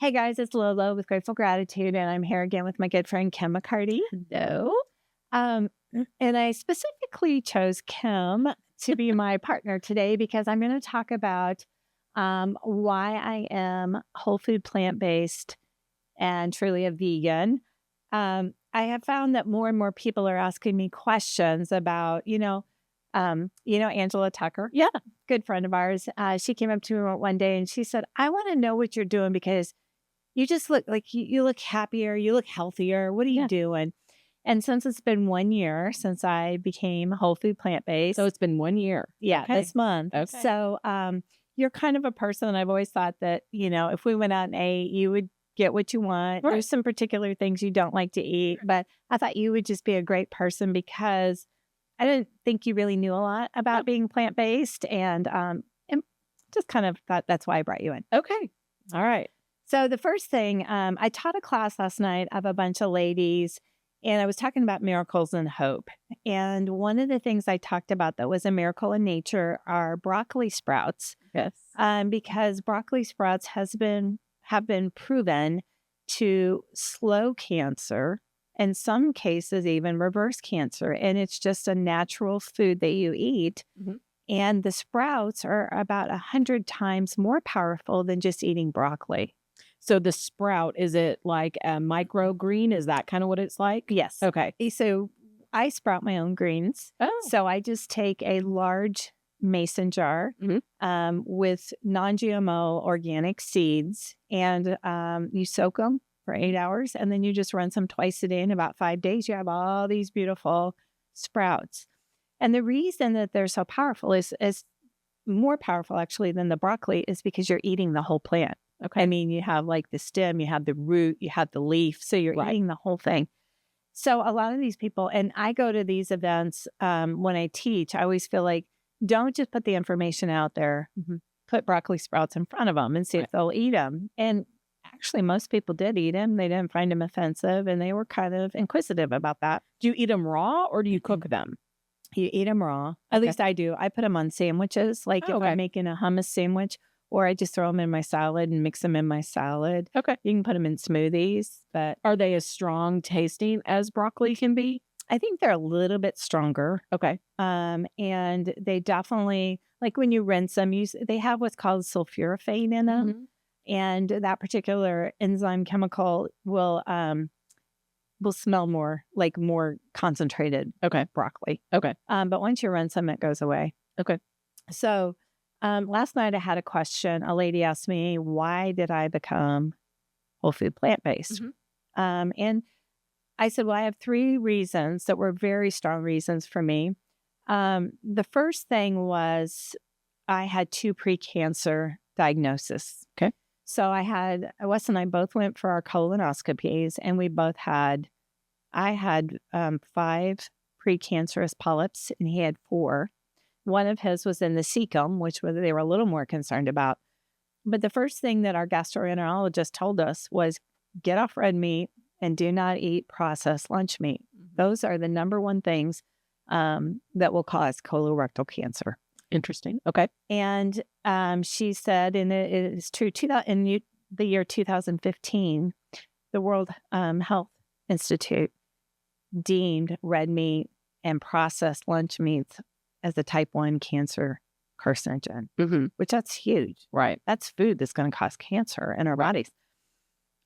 Hey guys, it's Lolo with Grateful Gratitude, and I'm here again with my good friend Kim McCarty. No. Um, and I specifically chose Kim to be my partner today because I'm going to talk about why I am whole food plant-based and truly a vegan. I have found that more and more people are asking me questions about, Angela Tucker. Yeah. Good friend of ours. She came up to me one day and she said, I want to know what you're doing because you just look like you look happier, you look healthier. What are you doing? And since it's been 1 year since I became whole food plant-based. So it's been 1 year. Yeah, Okay. this month. Okay. So you're kind of a person that I've always thought that, if we went out and ate, you would get what you want. Right. There's some particular things you don't like to eat, but I thought you would just be a great person because I didn't think you really knew a lot about being plant-based and just kind of thought that's why I brought you in. Okay. All right. So the first thing, I taught a class last night of a bunch of ladies, and I was talking about miracles and hope. And one of the things I talked about that was a miracle in nature are broccoli sprouts. Yes. Because broccoli sprouts have been proven to slow cancer, in some cases even reverse cancer. And it's just a natural food that you eat. Mm-hmm. And the sprouts are about 100 times more powerful than just eating broccoli. So the sprout, is it like a microgreen? Is that kind of what it's like? Yes. Okay. So I sprout my own greens. Oh. So I just take a large mason jar with non-GMO organic seeds, and you soak them for 8 hours, and then you just rinse them twice a day. In about 5 days, you have all these beautiful sprouts. And the reason that they're so powerful is more powerful actually than the broccoli is because you're eating the whole plant. Okay. I mean, you have like the stem, you have the root, you have the leaf. So you're eating the whole thing. So a lot of these people, and I go to these events when I teach, I always feel like, don't just put the information out there. Mm-hmm. Put broccoli sprouts in front of them and see if they'll eat them. And actually, most people did eat them. They didn't find them offensive, and they were kind of inquisitive about that. Do you eat them raw or do you cook them? You eat them raw. At least I do. I put them on sandwiches. Like if I'm making a hummus sandwich, or I just throw them in my salad and mix them in my salad. Okay. You can put them in smoothies, but are they as strong tasting as broccoli can be? I think they're a little bit stronger. Okay. And they definitely, like when you rinse them, they have what's called sulforaphane in them. Mm-hmm. And that particular enzyme chemical will smell more concentrated. Okay. Broccoli. Okay. But once you rinse them, it goes away. Okay. So last night I had a question. A lady asked me, why did I become whole food plant-based? Mm-hmm. And I said, well, I have 3 reasons that were very strong reasons for me. The first thing was I had 2 pre-cancer diagnoses. Okay. So Wes and I both went for our colonoscopies, and I had 5 precancerous polyps, and he had 4. One of his was in the cecum, which they were a little more concerned about. But the first thing that our gastroenterologist told us was get off red meat and do not eat processed lunch meat. Mm-hmm. Those are the number 1 things that will cause colorectal cancer. Interesting. Okay. And she said, and it is true, in the year 2015, the World Health Institute deemed red meat and processed lunch meats as a type 1 cancer carcinogen, which that's huge. Right. That's food that's going to cause cancer in our bodies.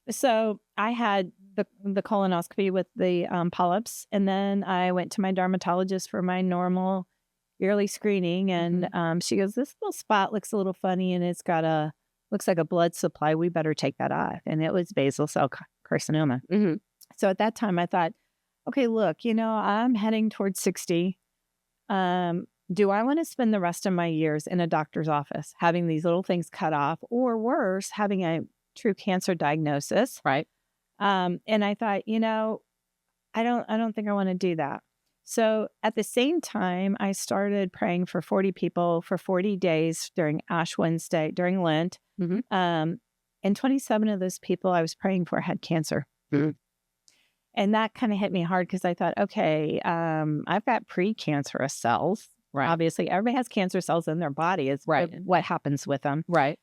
So I had the colonoscopy with the polyps, and then I went to my dermatologist for my normal yearly screening, and she goes, this little spot looks a little funny, and looks like a blood supply. We better take that off. And it was basal cell carcinoma. Mm-hmm. So at that time I thought, okay, look, I'm heading towards 60. Do I want to spend the rest of my years in a doctor's office having these little things cut off, or worse, having a true cancer diagnosis? Right. And I thought, I don't think I want to do that. So at the same time, I started praying for 40 people for 40 days during Ash Wednesday, during Lent. Mm-hmm. And 27 of those people I was praying for had cancer. Mm-hmm. And that kind of hit me hard because I thought, okay, I've got precancerous cells. Right. Obviously, everybody has cancer cells in their body. It's what happens with them. Right.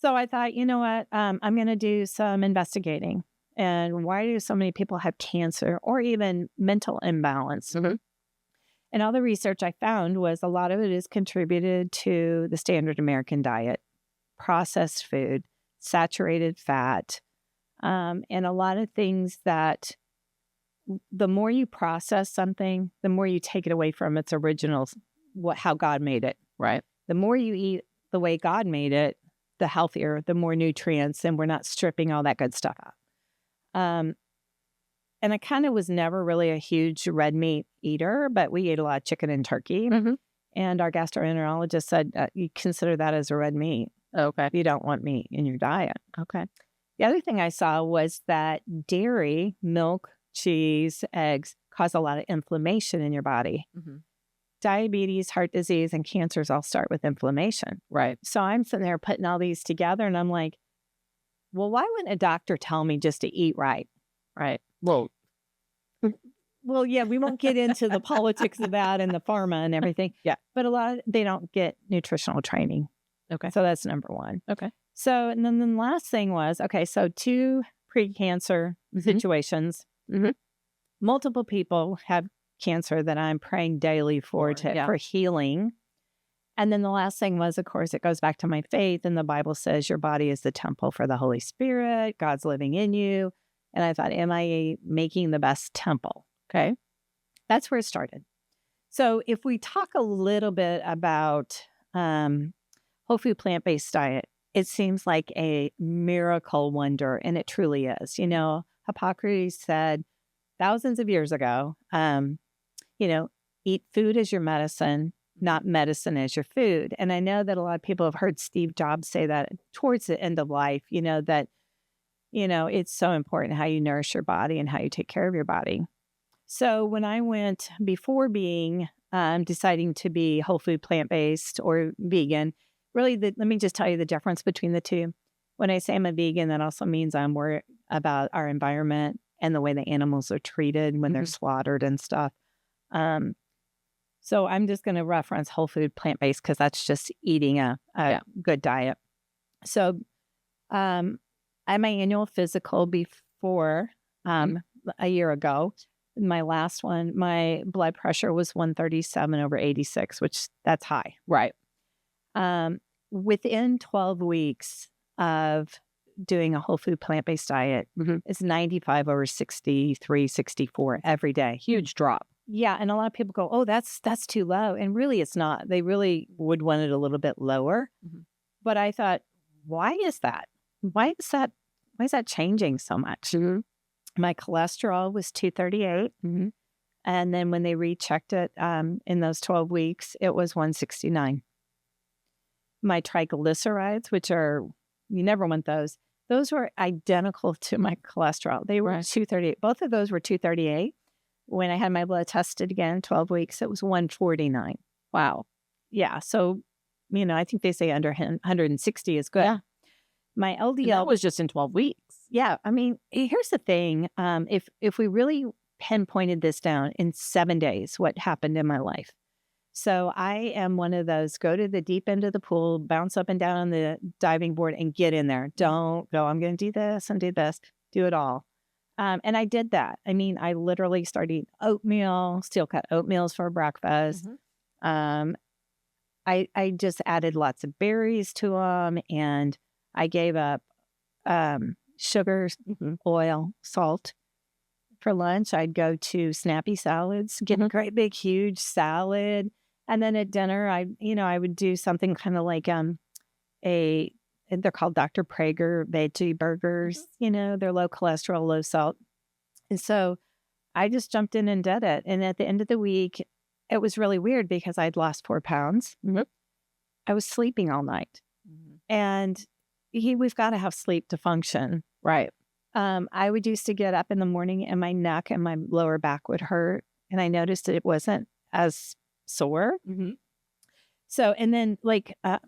So I thought, you know what? I'm going to do some investigating. And why do so many people have cancer or even mental imbalance? Mhm. And all the research I found was a lot of it is contributed to the standard American diet, processed food, saturated fat, and a lot of things that the more you process something, the more you take it away from its original, how God made it. Right. The more you eat the way God made it, the healthier, the more nutrients, and we're not stripping all that good stuff out. And I kind of was never really a huge red meat eater, but we ate a lot of chicken and turkey. Mhm. And our gastroenterologist said, you consider that as a red meat. Okay. You don't want meat in your diet. Okay. The other thing I saw was that dairy, milk, cheese, eggs cause a lot of inflammation in your body. Mhm. Diabetes, heart disease, and cancers all start with inflammation. Right. So I'm sitting there putting all these together and I'm like, well, why wouldn't a doctor tell me just to eat right? Right. Well, Well, yeah, we won't get into the politics of that and the pharma and everything. Yeah. But they don't get nutritional training. okay. So that's number one. Okay. So, and then the last thing was, okay, so 2 pre-cancer situations. Mhm. Multiple people have cancer that I'm praying daily for healing. And then the last thing was, of course, it goes back to my faith. And the Bible says your body is the temple for the Holy Spirit. God's living in you. And I thought, am I making the best temple? Okay. That's where it started. So if we talk a little bit about whole food plant-based diet, it seems like a miracle wonder, and it truly is. You know, Hippocrates said thousands of years ago, eat food as your medicine, not medicine as your food. And I know that a lot of people have heard Steve Jobs say that towards the end of life, that, it's so important how you nourish your body and how you take care of your body. So when I went, before being, deciding to be whole food plant-based or vegan, really, let me just tell you the difference between the two. When I say I'm a vegan, that also means I'm worried about our environment and the way the animals are treated when they're slaughtered and stuff. So I'm just going to reference whole food plant-based because that's just eating a good diet. So I had my annual physical before a year ago. My last one, my blood pressure was 137/86, which that's high. Right. Within 12 weeks of doing a whole food plant-based diet, it's 95/63, 64 every day. Huge drop. Yeah. And a lot of people go, oh, that's too low. And really it's not. They really would want it a little bit lower. But I thought, why is that? Why is that changing so much? My cholesterol was 238. And then when they rechecked it in those 12 weeks, it was 169. My triglycerides, which are, you never want those were identical to my cholesterol. They were 238. Both of those were 238. When I had my blood tested again, 12 weeks, it was 149. Wow. Yeah. So, I think they say under 160 is good. Yeah. My LDL And that was just in 12 weeks. Yeah. I mean, here's the thing. If we really pinpointed this down in 7 days, what happened in my life. So I am one of those, go to the deep end of the pool, bounce up and down on the diving board and get in there. Don't go, I'm going to do this and do this, do it all. And I did that. I mean, I literally started eating oatmeal, steel cut oatmeals for breakfast. I just added lots of berries to them, and I gave up sugar, oil, salt. For lunch, I'd go to Snappy Salads, get a great big huge salad, and then at dinner, I would do something kind of like they're called Dr. Prager veggie burgers. They're low cholesterol, low salt, and so I just jumped in and did it. And at the end of the week, it was really weird because I'd lost 4 pounds. I was sleeping all night, and we've got to have sleep to function, right? I would used to get up in the morning and my neck and my lower back would hurt. And I noticed that it wasn't as sore. So, and then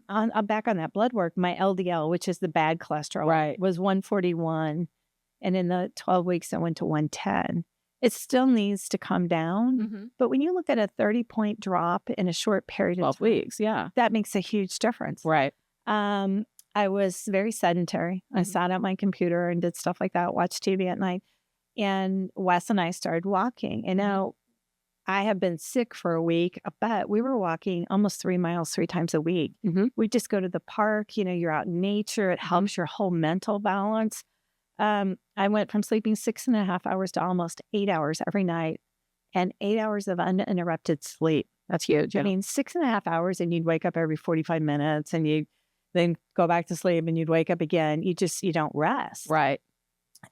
I'm back on that blood work, my LDL, which is the bad cholesterol, was 141. And in the 12 weeks, I went to 110. It still needs to come down. But when you look at a 30-point drop in a short period of 12 weeks, yeah. That makes a huge difference. Right. I was very sedentary. I sat at my computer and did stuff like that, watched TV at night. And Wes and I started walking. And now I have been sick for a week, but we were walking almost 3 miles 3 times a week. We just go to the park, you're out in nature. It helps your whole mental balance. I went from sleeping 6.5 hours to almost 8 hours every night and 8 hours of uninterrupted sleep. That's huge. I mean, 6.5 hours and you'd wake up every 45 minutes and you then go back to sleep and you'd wake up again. You don't rest. Right.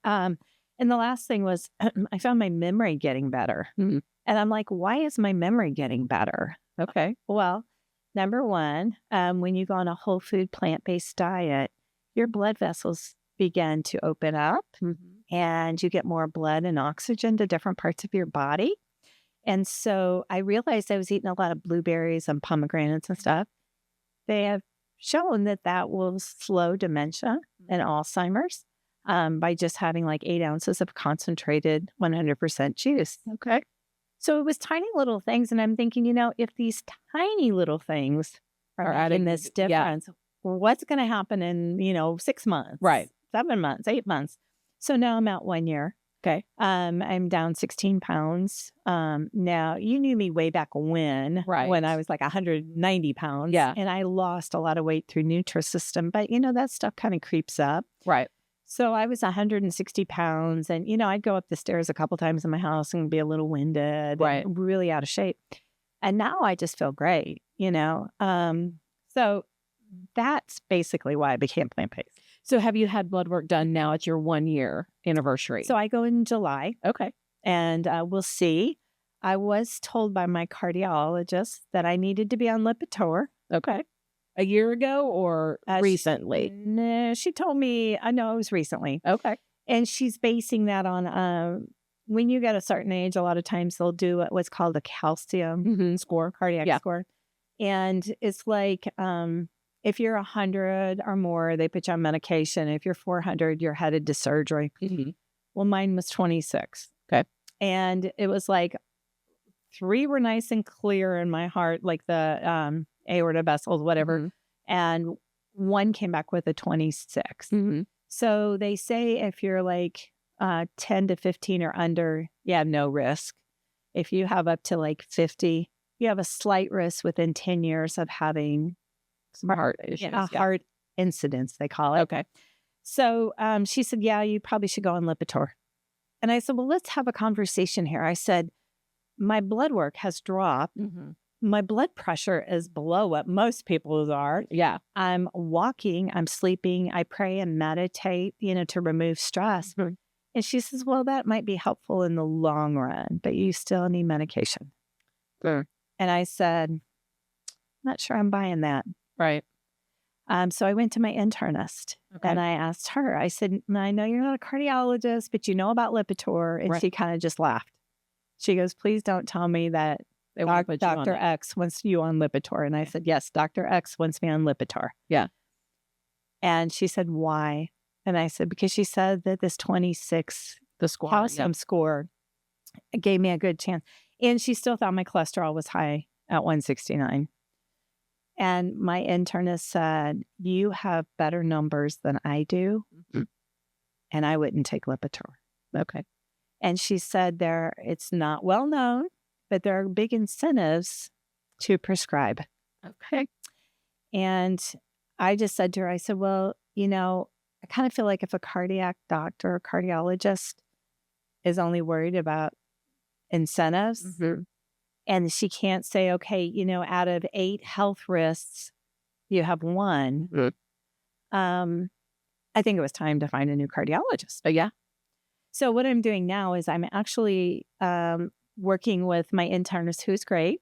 And the last thing was I found my memory getting better. And I'm like, why is my memory getting better? Okay. Well, number one, when you go on a whole food plant-based diet, your blood vessels begin to open up and you get more blood and oxygen to different parts of your body. And so I realized I was eating a lot of blueberries and pomegranates and stuff. They have shown that will slow dementia and Alzheimer's by just having like 8 ounces of concentrated 100% juice. Okay. So it was tiny little things. And I'm thinking, if these tiny little things are adding this difference, what's going to happen in, 6 months? Right. 7 months, 8 months. So now I'm at 1 year. Okay. I'm down 16 pounds. Now you knew me way back when I was like 190 pounds. Yeah. And I lost a lot of weight through Nutrisystem, but that stuff kind of creeps up. Right. So I was 160 pounds and, I'd go up the stairs a couple times in my house and be a little winded, and really out of shape. And now I just feel great, So that's basically why I became plant-based. So have you had blood work done now at your 1 year anniversary? So I go in July. Okay. And we'll see. I was told by my cardiologist that I needed to be on Lipitor. Okay. A year ago or recently? No, she told me, I know it was recently. Okay. And she's basing that on when you get a certain age, a lot of times they'll do what's called a calcium score, cardiac score. And it's like if you're 100 or more, they put you on medication. If you're 400, you're headed to surgery. Well, mine was 26. Okay. And it was like 3 were nice and clear in my heart, like the aorta vessels, whatever. And 1 came back with a 26. So they say if you're like 10 to 15 or under, you have no risk. If you have up to like 50, you have a slight risk within 10 years of having some heart issues. Heart incidents, they call it. Okay. So she said, yeah, you probably should go on Lipitor. And I said, well, let's have a conversation here. I said, my blood work has dropped. My blood pressure is below what most people's are. Yeah. I'm walking, I'm sleeping, I pray and meditate, to remove stress. And she says, well, that might be helpful in the long run, but you still need medication. And I said, I'm not sure I'm buying that. Right. So I went to my internist and I asked her, I said, I know you're not a cardiologist, but you know about Lipitor. And she kind of just laughed. She goes, please don't tell me that Dr. X wants you on Lipitor. And I said, yes, Dr. X wants me on Lipitor. Yeah. And she said, why? And I said, because she said that this 26, the score, calcium score, gave me a good chance. And she still thought my cholesterol was high at 169. And my internist said, you have better numbers than I do. And I wouldn't take Lipitor. Okay. And she said it's not well known, but there are big incentives to prescribe. Okay. And I just said to her, I said, well, I kind of feel like if a cardiac doctor or cardiologist is only worried about incentives, and she can't say, okay, out of 8 health risks, you have 1. I think it was time to find a new cardiologist. Yeah. So what I'm doing now is I'm actually working with my internist, who's great.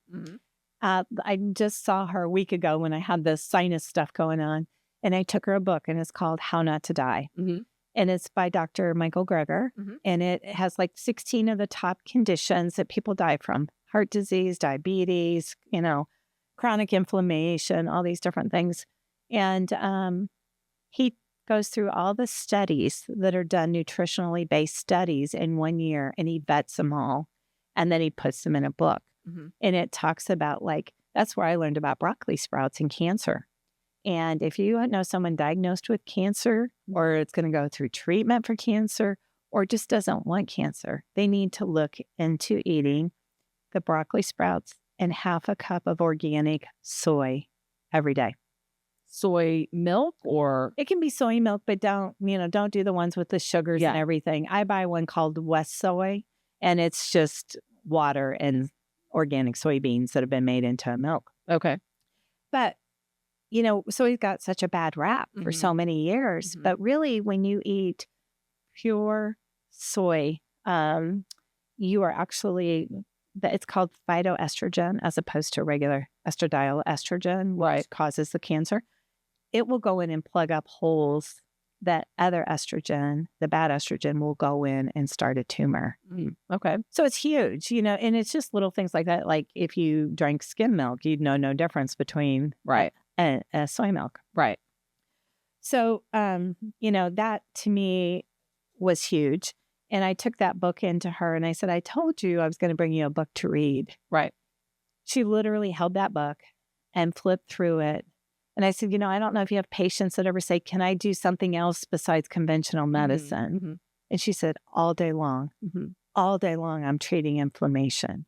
I just saw her a week ago when I had this sinus stuff going on. And I took her a book, and it's called How Not to Die. And it's by Dr. Michael Greger. And it has like 16 of the top conditions that people die from. Heart disease, diabetes, chronic inflammation, all these different things. And he goes through all the studies that are done, nutritionally based studies in 1 year, and he vets them all. And then he puts them in a book. And it talks about that's where I learned about broccoli sprouts and cancer. And if you know someone diagnosed with cancer, or it's going to go through treatment for cancer, or just doesn't want cancer, they need to look into eating the broccoli sprouts and half a cup of organic soy every day. Soy milk, or it can be soy milk, but don't do the ones with the sugars and everything. I buy one called West Soy, and it's just water and organic soybeans that have been made into a milk. Okay. But, soy's got such a bad rap for so many years. But really, when you eat pure soy, you are actually, it's called phytoestrogen as opposed to regular estradiol estrogen, which causes the cancer. It will go in and plug up holes that other estrogen, the bad estrogen, will go in and start a tumor. Okay. So it's huge, and it's just little things like that. Like if you drank skim milk, you'd know no difference between a soy milk. Right. So, that to me was huge. And I took that book into her and I said, I told you I was going to bring you a book to read. Right. She literally held that book and flipped through it. And I said, I don't know if you have patients that ever say, can I do something else besides conventional medicine? And she said, all day long, I'm treating inflammation.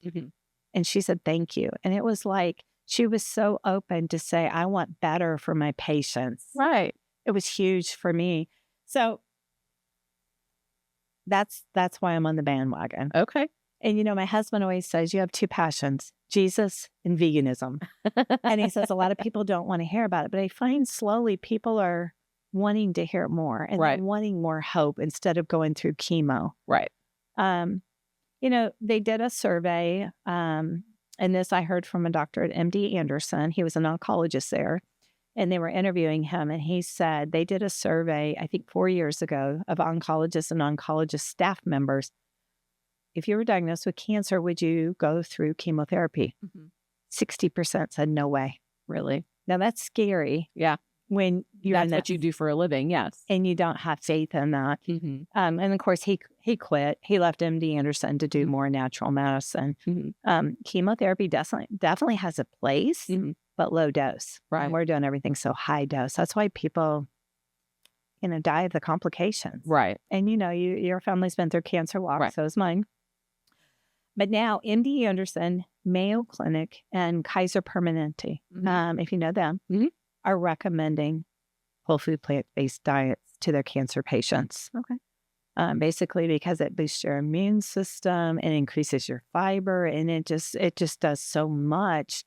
And she said, thank you. And it was like, she was so open to say, I want better for my patients. Right. It was huge for me. So that's why I'm on the bandwagon. Okay. And, my husband always says, you have two passions, Jesus and veganism. And he says, a lot of people don't want to hear about it. But I find slowly people are wanting to hear more and wanting more hope instead of going through chemo. Right. They did a survey. And this I heard from a doctor at MD Anderson. He was an oncologist there. And they were interviewing him. And he said they did a survey, I think 4 years ago, of oncologists and oncologist staff members. If you were diagnosed with cancer, would you go through chemotherapy? 60% said no way. Really? Now that's scary. Yeah. When that's what you do for a living. Yes. And you don't have faith in that. And of course he quit. He left MD Anderson to do more natural medicine. Chemotherapy definitely has a place, but low dose. Right. And we're doing everything so high dose. That's why people, die of the complications. Right. And your family's been through cancer walk, so is mine. But now MD Anderson, Mayo Clinic, and Kaiser Permanente, if you know them, are recommending whole food plant-based diets to their cancer patients. Okay. Basically because it boosts your immune system and increases your fiber, and it just does so much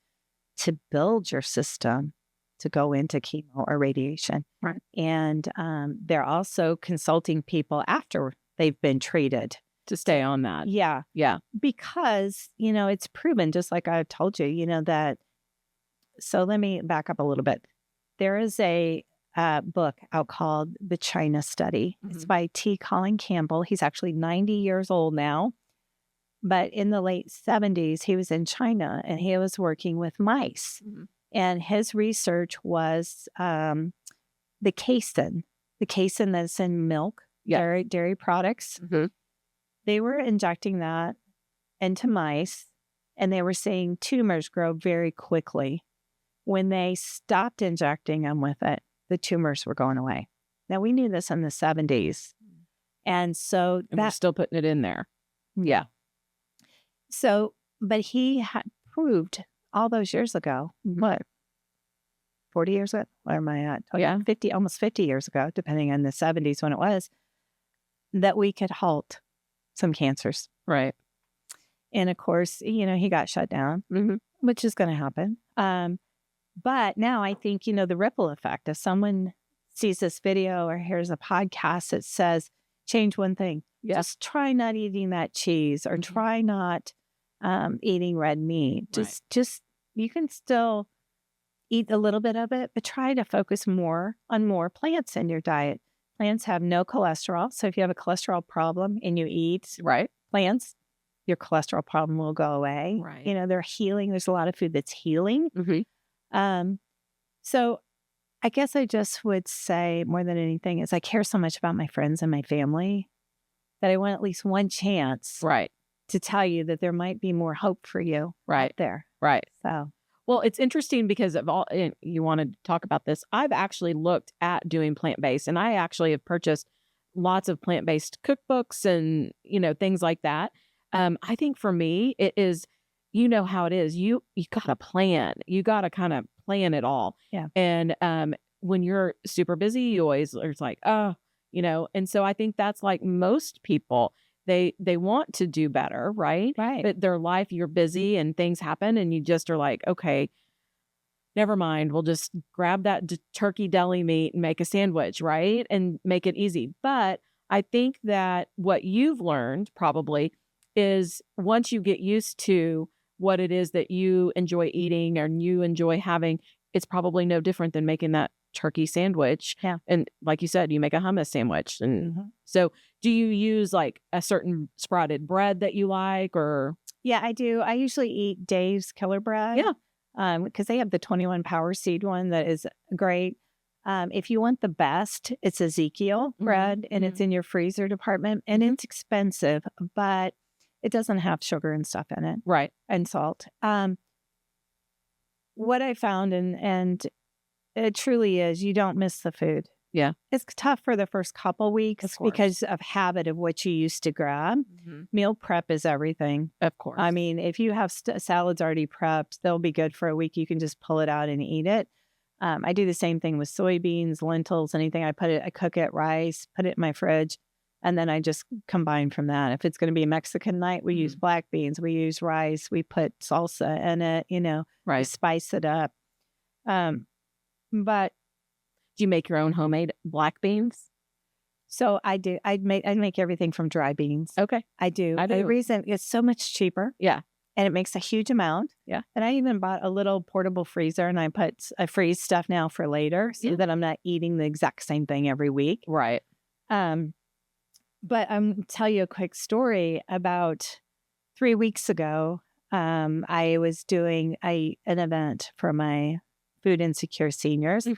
to build your system to go into chemo or radiation. Right. And they're also consulting people after they've been treated to stay on that. Yeah. Yeah. Because, it's proven, just like I told you, that. So let me back up a little bit. There is a book out called The China Study. It's by T. Colin Campbell. He's actually 90 years old now. But in the late 70s, he was in China and he was working with mice. And his research was the casein that's in milk, dairy products. They were injecting that into mice, and they were seeing tumors grow very quickly. When they stopped injecting them with it, the tumors were going away. Now, we knew this in the 70s. And so we're still putting it in there. Yeah. So, but he had proved all those years ago, 40 years ago? Where am I at? Oh, yeah, almost 50 years ago, depending on the 70s when it was, that we could halt some cancers. Right. And of course, he got shut down, which is going to happen. But now I think, the ripple effect, if someone sees this video or hears a podcast that says, change one thing, just try not eating that cheese or try not eating red meat. Just you can still eat a little bit of it, but try to focus more on more plants in your diet. Plants have no cholesterol. So if you have a cholesterol problem and you eat plants, your cholesterol problem will go away. Right. They're healing. There's a lot of food that's healing. So I guess I just would say more than anything is I care so much about my friends and my family that I want at least one chance to tell you that there might be more hope for you out there. Right. So, Well, it's interesting because of all, and you wanted to talk about this. I've actually looked at doing plant-based, and I actually have purchased lots of plant-based cookbooks and, things like that. I think for me, it is, how it is. You gotta plan. You gotta kind of plan it all. Yeah. And when you're super busy, you always are like, oh, and so I think that's like most people. They want to do better, right? Right. But their life, you're busy and things happen, and you just are like, okay, never mind. We'll just grab that turkey deli meat and make a sandwich, right? And make it easy. But I think that what you've learned probably is once you get used to what it is that you enjoy eating and you enjoy having, it's probably no different than making that turkey sandwich. Yeah. And like you said, you make a hummus sandwich. And so do you use like a certain sprouted bread that you like, or? Yeah, I do. I usually eat Dave's Killer Bread. Yeah. Because they have the 21 Power Seed one that is great. If you want the best, it's Ezekiel bread, and it's in your freezer department, and it's expensive, but it doesn't have sugar and stuff in it. Right. And salt. What I found, and it truly is, you don't miss the food. Yeah. It's tough for the first couple weeks because of habit of what you used to grab. Meal prep is everything. Of course. I mean, if you have salads already prepped, they'll be good for a week. You can just pull it out and eat it. I do the same thing with soybeans, lentils, anything. I cook it, rice, put it in my fridge, and then I just combine from that. If it's going to be a Mexican night, we use black beans, we use rice, we put salsa in it, right. We spice it up. But do you make your own homemade black beans? So I do. I make everything from dry beans. Okay. I do. I do. The reason it's so much cheaper. Yeah. And it makes a huge amount. Yeah. And I even bought a little portable freezer, and I freeze stuff now for later so that I'm not eating the exact same thing every week. Right. But tell you a quick story. About 3 weeks ago, I was doing an event for my food insecure seniors.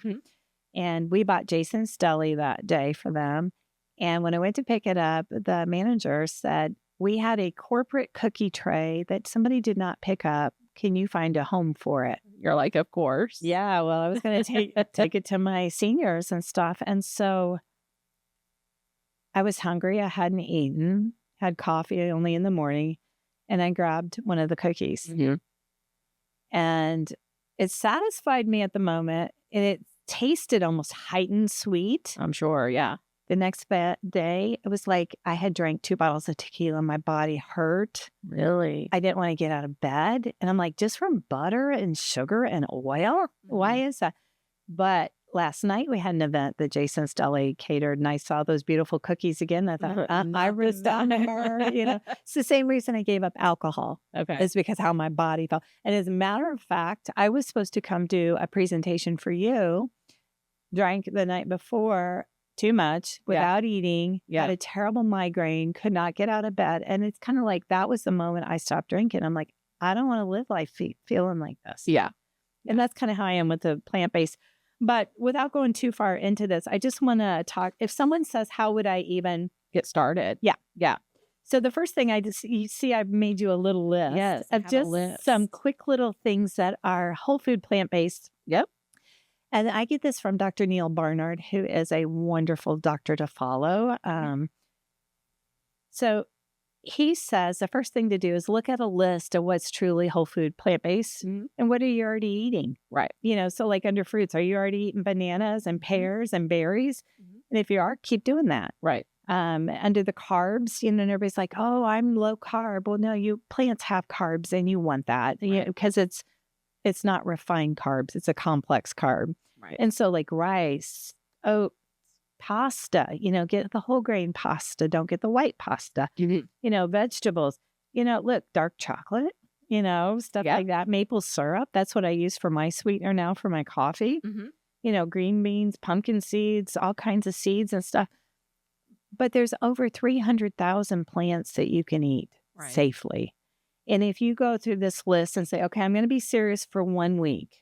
And we bought Jason's Deli that day for them. And when I went to pick it up, the manager said, we had a corporate cookie tray that somebody did not pick up. Can you find a home for it? You're like, of course. Yeah, well, I was going to take it to my seniors and stuff. And so I was hungry. I hadn't eaten, had coffee only in the morning. And I grabbed one of the cookies. And it satisfied me at the moment. And it tasted almost heightened sweet. I'm sure, yeah. The next day, it was like I had drank 2 bottles of tequila. My body hurt. Really? I didn't want to get out of bed. And I'm like, just from butter and sugar and oil? Why is that? But last night we had an event that Jason's Deli catered, and I saw those beautiful cookies again. I thought, I was down there. It's the same reason I gave up alcohol. Okay. It's because how my body felt. And as a matter of fact, I was supposed to come do a presentation for you, drank the night before too much without eating, had a terrible migraine, could not get out of bed. And it's kind of like that was the moment I stopped drinking. I'm like, I don't want to live life feeling like this. Yeah. And that's kind of how I am with the plant-based. But without going too far into this, I just want to talk. If someone says, how would I even get started? Yeah. Yeah. So the first thing you see, I've made you a little list of just some quick little things that are whole food plant-based. Yep. And I get this from Dr. Neil Barnard, who is a wonderful doctor to follow. So he says the first thing to do is look at a list of what's truly whole food plant-based and what are you already eating? Right. So like under fruits, are you already eating bananas and pears and berries? And if you are, keep doing that. Right. Under the carbs, and everybody's like, oh, I'm low carb. Well, no, plants have carbs and you want that because it's not refined carbs. It's a complex carb. Right. And so like rice, oats, pasta, get the whole grain pasta. Don't get the white pasta. Vegetables, look, dark chocolate, stuff like that. Maple syrup. That's what I use for my sweetener now for my coffee. Green beans, pumpkin seeds, all kinds of seeds and stuff. But there's over 300,000 plants that you can eat safely. And if you go through this list and say, okay, I'm going to be serious for 1 week.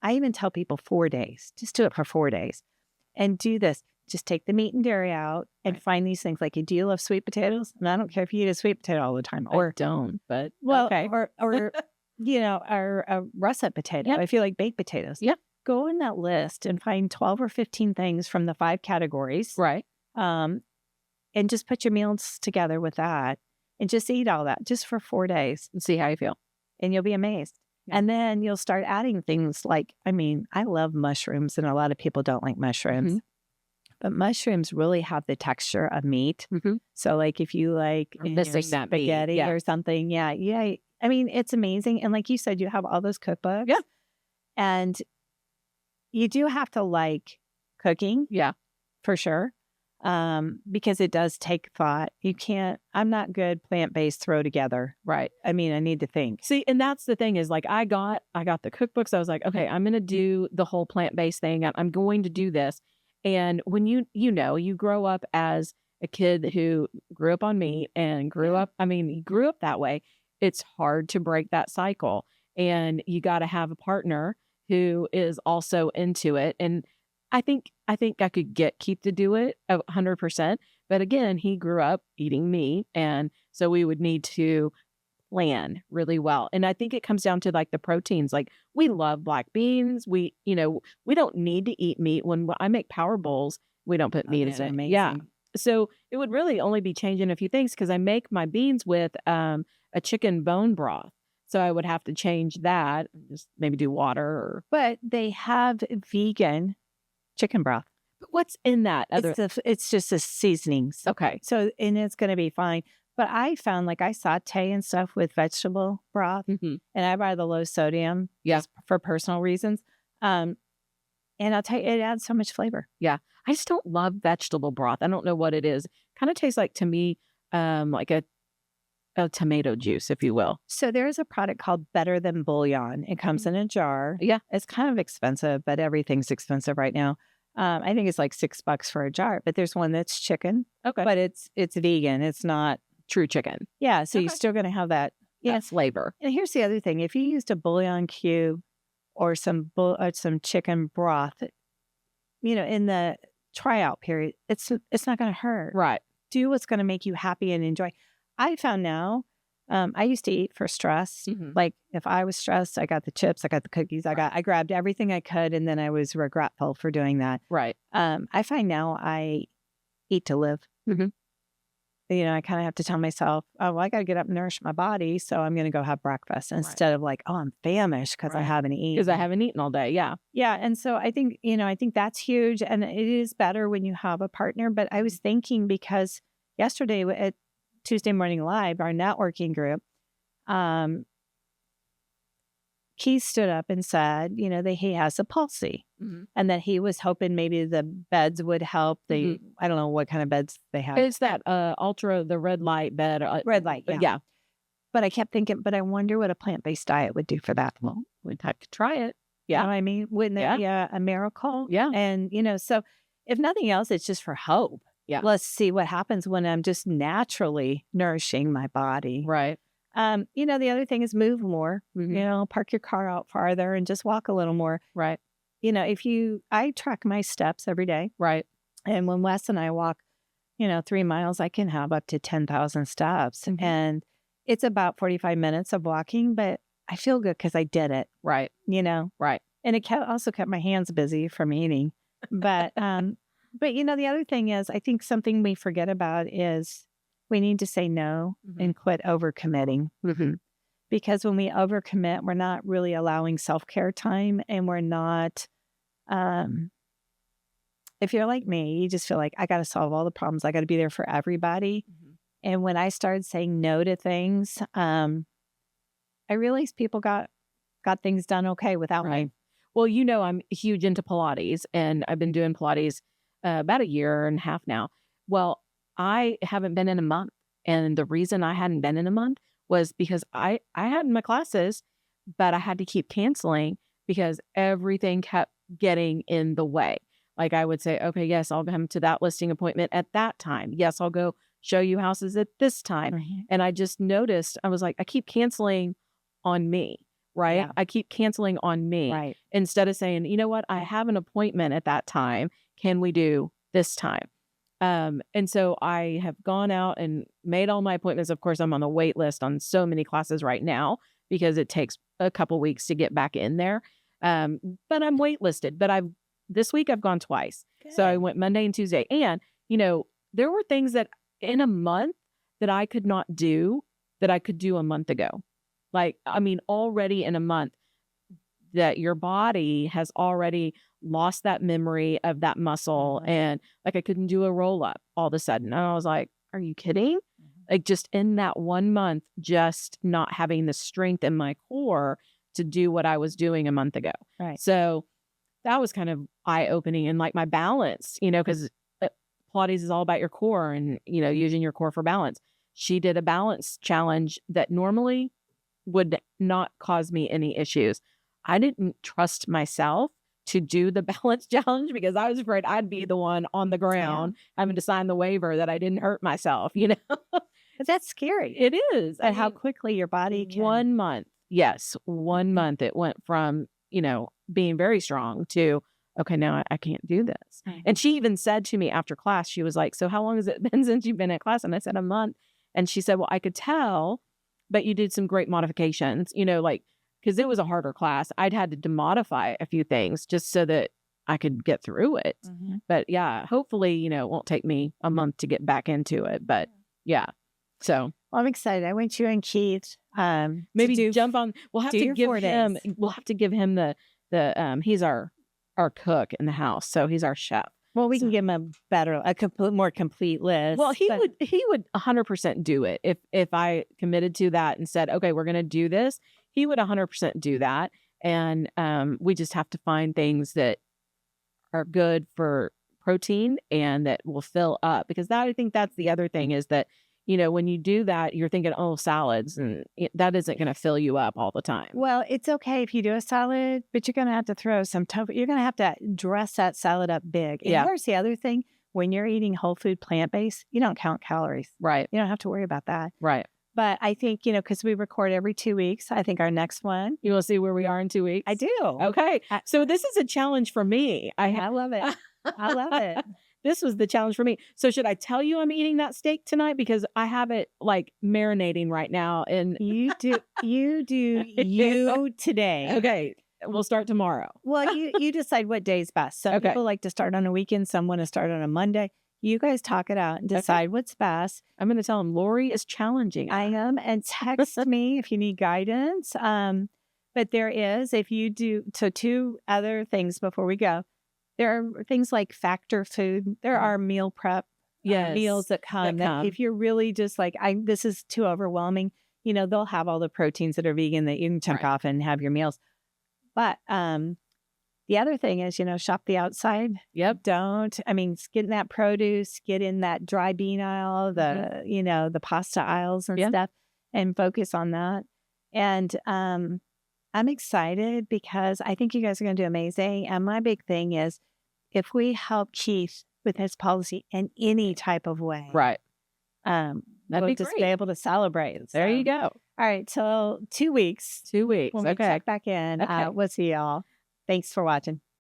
I even tell people 4 days. Just do it for 4 days. And do this. Just take the meat and dairy out and find these things. Like, do you love sweet potatoes? And I don't care if you eat a sweet potato all the time. Or don't, but well, okay. or or a russet potato. Yep. If you like baked potatoes. Yep. Go in that list and find 12 or 15 things from the 5 categories. Right. And just put your meals together with that and just eat all that just for 4 days And see how you feel. and you'll be amazed. Yeah. And then you'll start adding things like, I love mushrooms and a lot of people don't like mushrooms. But mushrooms really have the texture of meat. So like if you like missing that meat, spaghetti or something, yeah. It's amazing. And like you said, you have all those cookbooks. Yeah. And you do have to like cooking. Yeah. For sure. Because it does take thought. I'm not good plant-based throw together. Right. I need to think. See, and that's the thing is like I got the cookbooks. I was like, okay, I'm going to do the whole plant-based thing. I'm going to do this. And when you grow up as a kid who grew up on meat and grew up that way, it's hard to break that cycle. And you got to have a partner who is also into it. And I think I could keep to do it 100%. But again, he grew up eating meat. And so we would need to plan really well. And I think it comes down to like the proteins. Like we love black beans. We don't need to eat meat. When I make power bowls, we don't put meat in it. Amazing. Yeah. So it would really only be changing a few things because I make my beans with a chicken bone broth. So I would have to change that, just maybe do water. But they have vegan chicken broth. But what's in that? It's just the seasonings. Okay. So, and it's going to be fine. But I found like I saute and stuff with vegetable broth and I buy the low sodium for personal reasons. And I'll tell you, it adds so much flavor. Yeah. I just don't love vegetable broth. I don't know what it is. Kind of tastes like to me, like a tomato juice, if you will. So there's a product called Better Than Bouillon. It comes in a jar. Yeah. It's kind of expensive, but everything's expensive right now. I think it's like $6 for a jar, but there's one that's chicken. Okay. But it's vegan. It's not true chicken. Yeah. So you're still going to have that flavor. And here's the other thing. If you used a bouillon cube or some chicken broth, in the tryout period, it's not going to hurt. Right. Do what's going to make you happy and enjoy. I found now, I used to eat for stress. Like if I was stressed, I got the chips, I got the cookies, I grabbed everything I could, and then I was regretful for doing that. Right. I find now I eat to live. I kind of have to tell myself, oh, well, I got to get up and nourish my body, so I'm going to go have breakfast instead of like, oh, I'm famished because I haven't eaten. Because I haven't eaten all day. Yeah. Yeah. And so I think that's huge, and it is better when you have a partner. But I was thinking because yesterday at Tuesday Morning Live, our networking group, Keith stood up and said, that he has a palsy and that he was hoping maybe the beds would help. I don't know what kind of beds they have. It's that the red light bed. Red light, yeah. But I kept thinking, but I wonder what a plant-based diet would do for that. Well, we'd have to try it. Yeah. You know what I mean? Wouldn't it be a miracle? Yeah. And, so if nothing else, it's just for hope. Yeah. Let's see what happens when I'm just naturally nourishing my body. Right. The other thing is move more, park your car out farther and just walk a little more. Right. I track my steps every day. Right. And when Wes and I walk, 3 miles, I can have up to 10,000 steps. And it's about 45 minutes of walking, but I feel good because I did it. Right. Right. And it also kept my hands busy from eating. But, the other thing is, I think something we forget about is we need to say no and quit overcommitting. Because when we overcommit, we're not really allowing self-care time, and we're not, if you're like me, you just feel like I got to solve all the problems. I got to be there for everybody. And when I started saying no to things, I realized people got things done okay without me. Well, I'm huge into Pilates, and I've been doing Pilates about a year and a half now. Well, I haven't been in a month. And the reason I hadn't been in a month was because I had my classes, but I had to keep canceling because everything kept getting in the way. Like I would say, okay, yes, I'll come to that listing appointment at that time. Yes, I'll go show you houses at this time. And I just noticed, I was like, I keep canceling on me, right? Yeah. I keep canceling on me. Right. Instead of saying, you know what, I have an appointment at that time. Can we do this time? And so I have gone out and made all my appointments. Of course, I'm on the wait list on so many classes right now because it takes a couple weeks to get back in there. But I'm waitlisted. But this week I've gone twice. Good. So I went Monday and Tuesday. And, there were things that in a month that I could not do that I could do a month ago. Like, I mean, already in a month that your body has already lost that memory of that muscle. And like, I couldn't do a roll up all of a sudden. And I was like, are you kidding? Like, just in that 1 month, just not having the strength in my core to do what I was doing a month ago. Right. So that was kind of eye opening. And like my balance, because Pilates is all about your core and, using your core for balance. She did a balance challenge that normally would not cause me any issues. I didn't trust myself to do the balance challenge because I was afraid I'd be the one on the ground having to sign the waiver that I didn't hurt myself, But that's scary. It is. And how quickly your body can. 1 month. Yes. 1 month. It went from, being very strong to, okay, now I can't do this. And she even said to me after class, she was like, so how long has it been since you've been at class? And I said, a month. And she said, well, I could tell, but you did some great modifications, because it was a harder class. I'd had to demodify a few things just so that I could get through it. But yeah, hopefully, it won't take me a month to get back into it. But yeah. So well, I'm excited. I want you and Keith maybe jump on. We'll have to give 4 him. days. We'll have to give him the he's our cook in the house, so he's our chef. Well, we can give him more complete list. Well, he would 100% do it if I committed to that and said, okay, we're going to do this. He would 100% do that, and we just have to find things that are good for protein and that will fill up, because I think that's the other thing is that. When you do that, you're thinking, oh, salads, and that isn't going to fill you up all the time. Well, it's okay if you do a salad, but you're going to have to throw some tofu. You're going to have to dress that salad up big. And here's the other thing. When you're eating whole food plant-based, you don't count calories. Right. You don't have to worry about that. Right. But I think, because we record every 2 weeks, I think our next one. You will see where we are in 2 weeks? I do. Okay. So this is a challenge for me. I love it. I love it. This was the challenge for me. So should I tell you I'm eating that steak tonight? Because I have it like marinating right now. And you do you today. Okay. We'll start tomorrow. Well, you decide what day is best. Some people like to start on a weekend. Some want to start on a Monday. You guys talk it out and decide what's best. I'm going to tell him Lori is challenging. I am. And text me if you need guidance. But there is, if you do, so 2 other things before we go. There are things like Factor Food. There are meal prep meals that come. That if you're really just like, this is too overwhelming, they'll have all the proteins that are vegan that you can chunk off and have your meals. But the other thing is, shop the outside. Yep. Get in that produce, get in that dry bean aisle, the pasta aisles and stuff, and focus on that. And I'm excited because I think you guys are going to do amazing. And my big thing is if we help Keith with his policy in any type of way, right? That'd be just great. be able to celebrate. There you go. All right. So 2 weeks. 2 weeks. When we check back in. Okay. We'll see y'all. Thanks for watching.